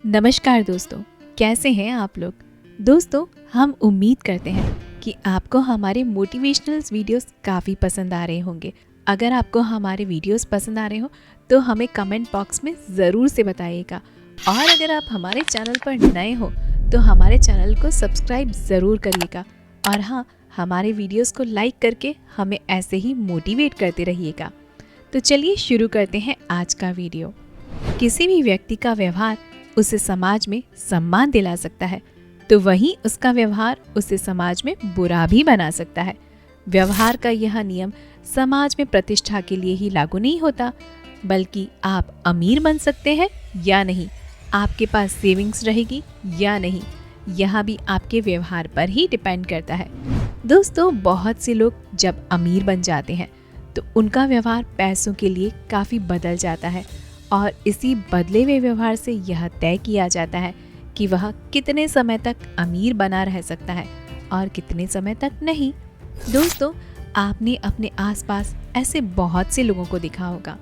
नमस्कार दोस्तों, कैसे हैं आप लोग। दोस्तों, हम उम्मीद करते हैं कि आपको हमारे मोटिवेशनल वीडियोस काफ़ी पसंद आ रहे होंगे। अगर आपको हमारे वीडियोस पसंद आ रहे हो तो हमें कमेंट बॉक्स में ज़रूर से बताइएगा। और अगर आप हमारे चैनल पर नए हो तो हमारे चैनल को सब्सक्राइब ज़रूर करिएगा। और हाँ, हमारे वीडियोस को लाइक करके हमें ऐसे ही मोटिवेट करते रहिएगा। तो चलिए शुरू करते हैं आज का वीडियो। किसी भी व्यक्ति का व्यवहार उसे समाज में सम्मान दिला सकता है, तो वहीं उसका व्यवहार उसे समाज में बुरा भी बना सकता है। व्यवहार का यह नियम समाज में प्रतिष्ठा के लिए ही लागू नहीं होता, बल्कि आप अमीर बन सकते हैं या नहीं, आपके पास सेविंग्स रहेगी या नहीं, यह भी आपके व्यवहार पर ही डिपेंड करता है। दोस्तों, बहुत से लोग जब अमीर बन जाते हैं तो उनका व्यवहार पैसों के लिए काफ़ी बदल जाता है और इसी बदले हुए व्यवहार से यह तय किया जाता है कि वह कितने समय तक अमीर बना रह सकता है और कितने समय तक नहीं। दोस्तों, आपने अपने आसपास ऐसे बहुत से लोगों को देखा होगा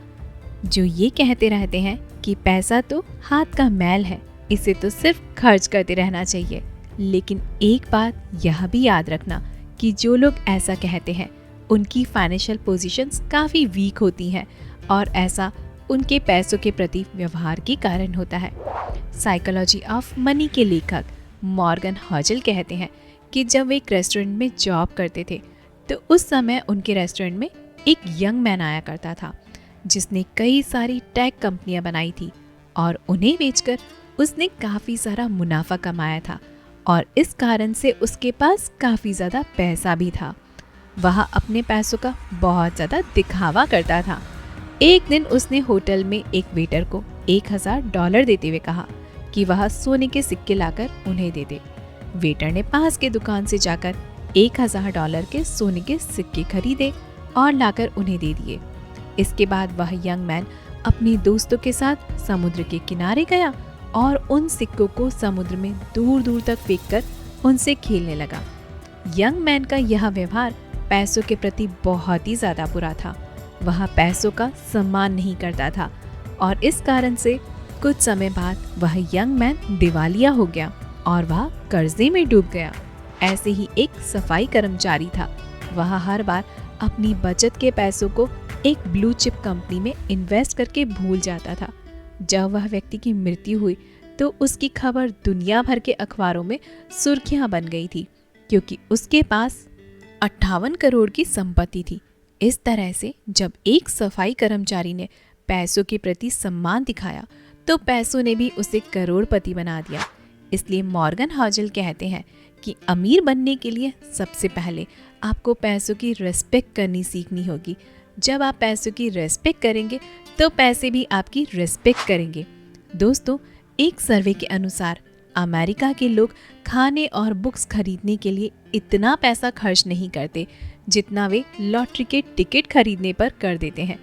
जो ये कहते रहते हैं कि पैसा तो हाथ का मैल है, इसे तो सिर्फ खर्च करते रहना चाहिए। लेकिन एक बात यह भी याद रखना कि जो लोग ऐसा कहते हैं उनकी फाइनेंशियल पोजीशंस काफ़ी वीक होती हैं और ऐसा उनके पैसों के प्रति व्यवहार के कारण होता है। साइकोलॉजी ऑफ मनी के लेखक मॉर्गन हॉजल कहते हैं कि जब वे एक रेस्टोरेंट में जॉब करते थे तो उस समय उनके रेस्टोरेंट में एक यंग मैन आया करता था जिसने कई सारी टेक कंपनियां बनाई थी और उन्हें बेचकर उसने काफ़ी सारा मुनाफा कमाया था और इस कारण से उसके पास काफ़ी ज़्यादा पैसा भी था। वह अपने पैसों का बहुत ज़्यादा दिखावा करता था। एक दिन उसने होटल में एक वेटर को $1000 देते हुए कहा कि वह सोने के सिक्के लाकर उन्हें दे दे। वेटर ने पास के दुकान से जाकर $1000 के सोने के सिक्के खरीदे और लाकर उन्हें दे दिए। इसके बाद वह यंग मैन अपने दोस्तों के साथ समुद्र के किनारे गया और उन सिक्कों को समुद्र में दूर दूर तक फेंककर उनसे खेलने लगा। यंग मैन का यह व्यवहार पैसों के प्रति बहुत ही ज़्यादा बुरा था। वह पैसों का सम्मान नहीं करता था और इस कारण से कुछ समय बाद वह यंग मैन दिवालिया हो गया और वह कर्जे में डूब गया। ऐसे ही एक सफाई कर्मचारी था। वह हर बार अपनी बचत के पैसों को एक ब्लू चिप कंपनी में इन्वेस्ट करके भूल जाता था। जब वह व्यक्ति की मृत्यु हुई तो उसकी खबर दुनिया भर के अखबारों में सुर्खियां बन गई थी, क्योंकि उसके पास 58 करोड़ की संपत्ति थी। इस तरह से जब एक सफाई कर्मचारी ने पैसों के प्रति सम्मान दिखाया तो पैसों ने भी उसे करोड़पति बना दिया। इसलिए मॉर्गन हॉजल कहते हैं कि अमीर बनने के लिए सबसे पहले आपको पैसों की रेस्पेक्ट करनी सीखनी होगी। जब आप पैसों की रेस्पेक्ट करेंगे तो पैसे भी आपकी रेस्पेक्ट करेंगे। दोस्तों, एक सर्वे के अनुसार अमेरिका के लोग खाने और बुक्स खरीदने के लिए इतना पैसा खर्च नहीं करते जितना वे लॉटरी के टिकट खरीदने पर कर देते हैं।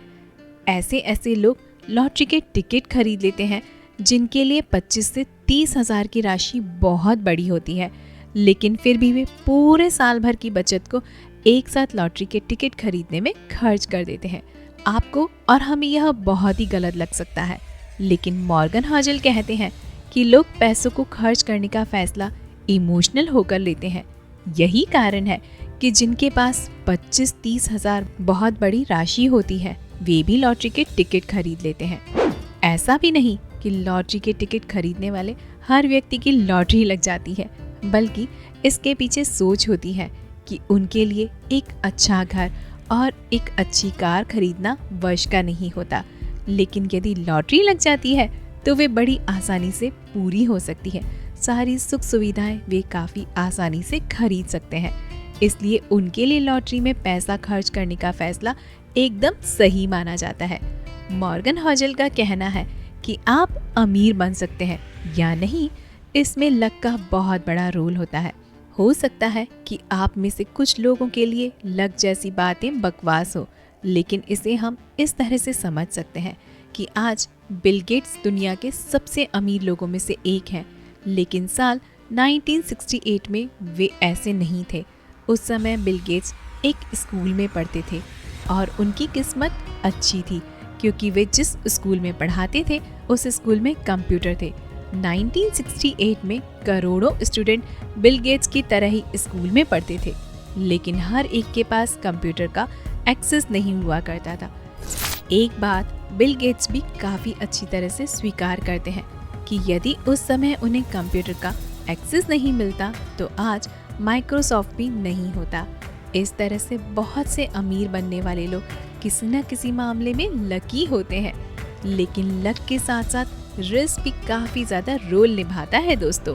ऐसे लोग लॉटरी के टिकट खरीद लेते हैं जिनके लिए 25 से 30 हज़ार की राशि बहुत बड़ी होती है, लेकिन फिर भी वे पूरे साल भर की बचत को एक साथ लॉटरी के टिकट खरीदने में खर्च कर देते हैं। आपको और हमें यह बहुत ही गलत लग सकता है, लेकिन मॉर्गन हॉजल कहते हैं कि लोग पैसों को खर्च करने का फैसला इमोशनल होकर लेते हैं। यही कारण है कि जिनके पास 25-30 हज़ार बहुत बड़ी राशि होती है वे भी लॉटरी के टिकट खरीद लेते हैं। ऐसा भी नहीं कि लॉटरी के टिकट खरीदने वाले हर व्यक्ति की लॉटरी लग जाती है, बल्कि इसके पीछे सोच होती है कि उनके लिए एक अच्छा घर और एक अच्छी कार खरीदना वश का नहीं होता, लेकिन यदि लॉटरी लग जाती है तो वे बड़ी आसानी से पूरी हो सकती है। सारी सुख सुविधाएं वे काफ़ी आसानी से खरीद सकते हैं। इसलिए उनके लिए लॉटरी में पैसा खर्च करने का फैसला एकदम सही माना जाता है। मॉर्गन हॉजल का कहना है कि आप अमीर बन सकते हैं या नहीं, इसमें लक का बहुत बड़ा रोल होता है। हो सकता है कि आप में से कुछ लोगों के लिए लक जैसी बातें बकवास हो, लेकिन इसे हम इस तरह से समझ सकते हैं कि आज बिल गेट्स दुनिया के सबसे अमीर लोगों में से एक हैं, लेकिन साल 1968 में वे ऐसे नहीं थे। उस समय बिल गेट्स एक स्कूल में पढ़ते थे और उनकी किस्मत अच्छी थी क्योंकि वे जिस स्कूल में पढ़ाते थे उस स्कूल में कंप्यूटर थे 1968 में करोड़ों स्टूडेंट बिल गेट्स की तरह ही स्कूल में पढ़ते थे, लेकिन हर एक के पास कंप्यूटर का एक्सेस नहीं हुआ करता था। एक बात बिल गेट्स भी काफ़ी अच्छी तरह से स्वीकार करते हैं कि यदि उस समय उन्हें कंप्यूटर का एक्सेस नहीं मिलता तो आज माइक्रोसॉफ्ट भी नहीं होता। इस तरह से बहुत से अमीर बनने वाले लोग किसी न किसी मामले में लकी होते हैं, लेकिन लक के साथ साथ रिस्क भी काफ़ी ज़्यादा रोल निभाता है दोस्तों।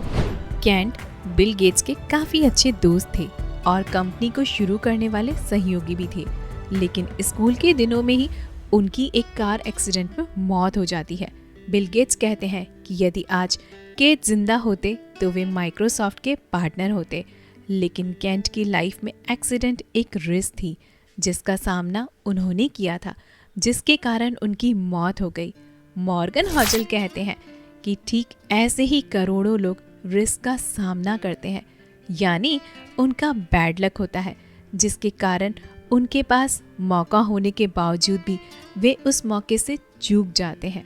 केंट बिल गेट्स के काफ़ी अच्छे दोस्त थे और कंपनी को शुरू करने वाले सहयोगी भी थे, लेकिन स्कूल के दिनों में ही उनकी एक कार एक्सीडेंट में मौत हो जाती है। बिल गेट्स कहते हैं कि यदि आज केट जिंदा होते तो वे माइक्रोसॉफ्ट के पार्टनर होते, लेकिन केंट की लाइफ में एक्सीडेंट एक रिस्क थी जिसका सामना उन्होंने किया था, जिसके कारण उनकी मौत हो गई। मॉर्गन हॉजल कहते हैं कि ठीक ऐसे ही करोड़ों लोग रिस्क का सामना करते हैं, यानी उनका बैड लक होता है जिसके कारण उनके पास मौका होने के बावजूद भी वे उस मौके से चूक जाते हैं।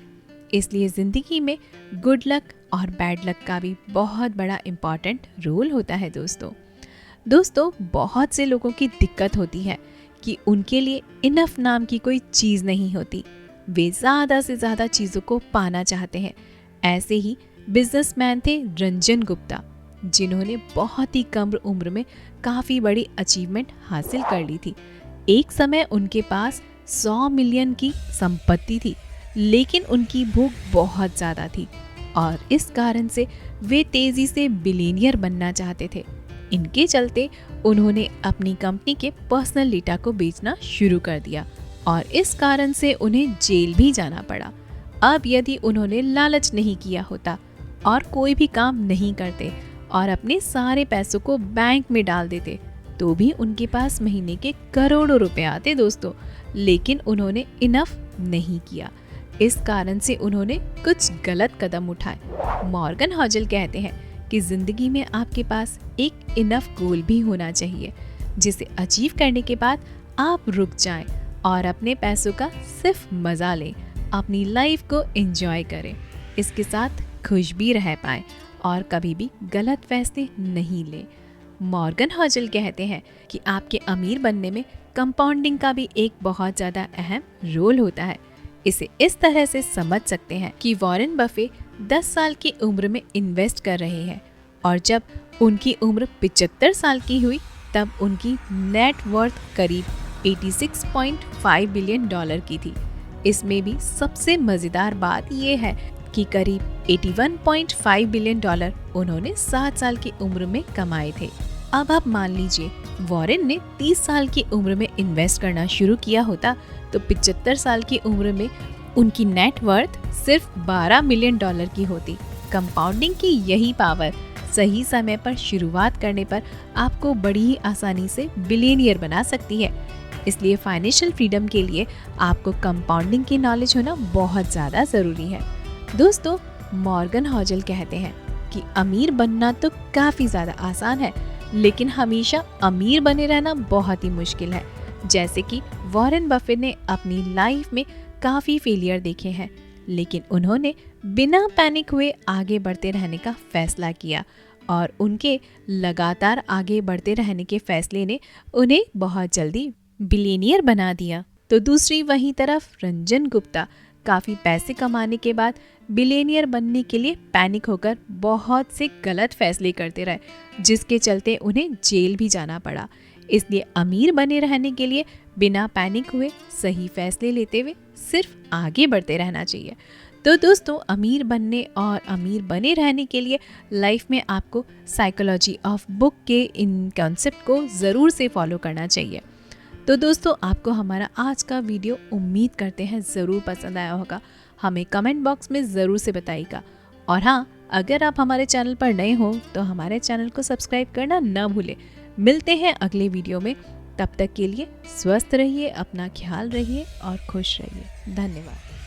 इसलिए ज़िंदगी में गुड लक और बैड लक का भी बहुत बड़ा इम्पॉर्टेंट रोल होता है दोस्तों बहुत से लोगों की दिक्कत होती है कि उनके लिए इनफ नाम की कोई चीज़ नहीं होती। वे ज़्यादा से ज़्यादा चीज़ों को पाना चाहते हैं। ऐसे ही बिजनेसमैन थे रंजन गुप्ता, जिन्होंने बहुत ही कम उम्र में काफ़ी बड़ी अचीवमेंट हासिल कर ली थी। एक समय उनके पास 100 मिलियन की संपत्ति थी, लेकिन उनकी भूख बहुत ज़्यादा थी और इस कारण से वे तेज़ी से बिलियनियर बनना चाहते थे। इनके चलते उन्होंने अपनी कंपनी के पर्सनल डेटा को बेचना शुरू कर दिया और इस कारण से उन्हें जेल भी जाना पड़ा। अब यदि उन्होंने लालच नहीं किया होता और कोई भी काम नहीं करते और अपने सारे पैसों को बैंक में डाल देते तो भी उनके पास महीने के करोड़ों रुपए आते दोस्तों, लेकिन उन्होंने इनफ नहीं किया। इस कारण से उन्होंने कुछ गलत कदम उठाए। मॉर्गन हॉजल कहते हैं कि ज़िंदगी में आपके पास एक इनफ गोल भी होना चाहिए जिसे अचीव करने के बाद आप रुक जाएं और अपने पैसों का सिर्फ मज़ा लें, अपनी लाइफ को एंजॉय करें, इसके साथ खुश भी रह पाएं और कभी भी गलत फैसले नहीं लें। मॉर्गन हॉजल कहते हैं कि आपके अमीर बनने में कंपाउंडिंग का भी एक बहुत ज़्यादा अहम रोल होता है। इसे इस तरह से समझ सकते हैं कि वॉरेन बफे 10 साल की उम्र में इन्वेस्ट कर रहे हैं और जब उनकी उम्र 75 साल की हुई तब उनकी नेट वर्थ करीब 86.5 बिलियन डॉलर की थी। इसमें भी सबसे मज़ेदार बात यह है कि करीब 81.5 बिलियन डॉलर उन्होंने 7 साल की उम्र में कमाए थे। अब आप मान लीजिए वॉरेन ने 30 साल की उम्र में इन्वेस्ट करना शुरू किया होता तो 75 साल की उम्र में उनकी नेट वर्थ सिर्फ 12 मिलियन डॉलर की होती। कंपाउंडिंग की यही पावर सही समय पर शुरुआत करने पर आपको बड़ी ही आसानी से बिलियनियर बना सकती है। इसलिए फाइनेंशियल फ्रीडम के लिए आपको कंपाउंडिंग की नॉलेज होना बहुत ज़्यादा ज़रूरी है। दोस्तों मॉर्गन हॉजल कहते हैं कि अमीर बनना तो काफ़ी ज़्यादा आसान है, लेकिन हमेशा अमीर बने रहना बहुत ही मुश्किल है। जैसे कि वॉरेन बफेट ने अपनी लाइफ में काफ़ी फेलियर देखे हैं, लेकिन उन्होंने बिना पैनिक हुए आगे बढ़ते रहने का फैसला किया और उनके लगातार आगे बढ़ते रहने के फैसले ने उन्हें बहुत जल्दी बिलियनियर बना दिया। तो दूसरी वहीं तरफ रंजन गुप्ता काफ़ी पैसे कमाने के बाद बिलियनियर बनने के लिए पैनिक होकर बहुत से गलत फैसले करते रहे, जिसके चलते उन्हें जेल भी जाना पड़ा। इसलिए अमीर बने रहने के लिए बिना पैनिक हुए सही फैसले लेते हुए सिर्फ आगे बढ़ते रहना चाहिए। तो दोस्तों अमीर बनने और अमीर बने रहने के लिए लाइफ में आपको साइकोलॉजी ऑफ बुक के इन कॉन्सेप्ट को ज़रूर से फॉलो करना चाहिए। तो दोस्तों आपको हमारा आज का वीडियो उम्मीद करते हैं ज़रूर पसंद आया होगा। हमें कमेंट बॉक्स में ज़रूर से बताइएगा। और हाँ, अगर आप हमारे चैनल पर नए हो तो हमारे चैनल को सब्सक्राइब करना ना भूलें। मिलते हैं अगले वीडियो में, तब तक के लिए स्वस्थ रहिए, अपना ख्याल रखिए और खुश रहिए। धन्यवाद।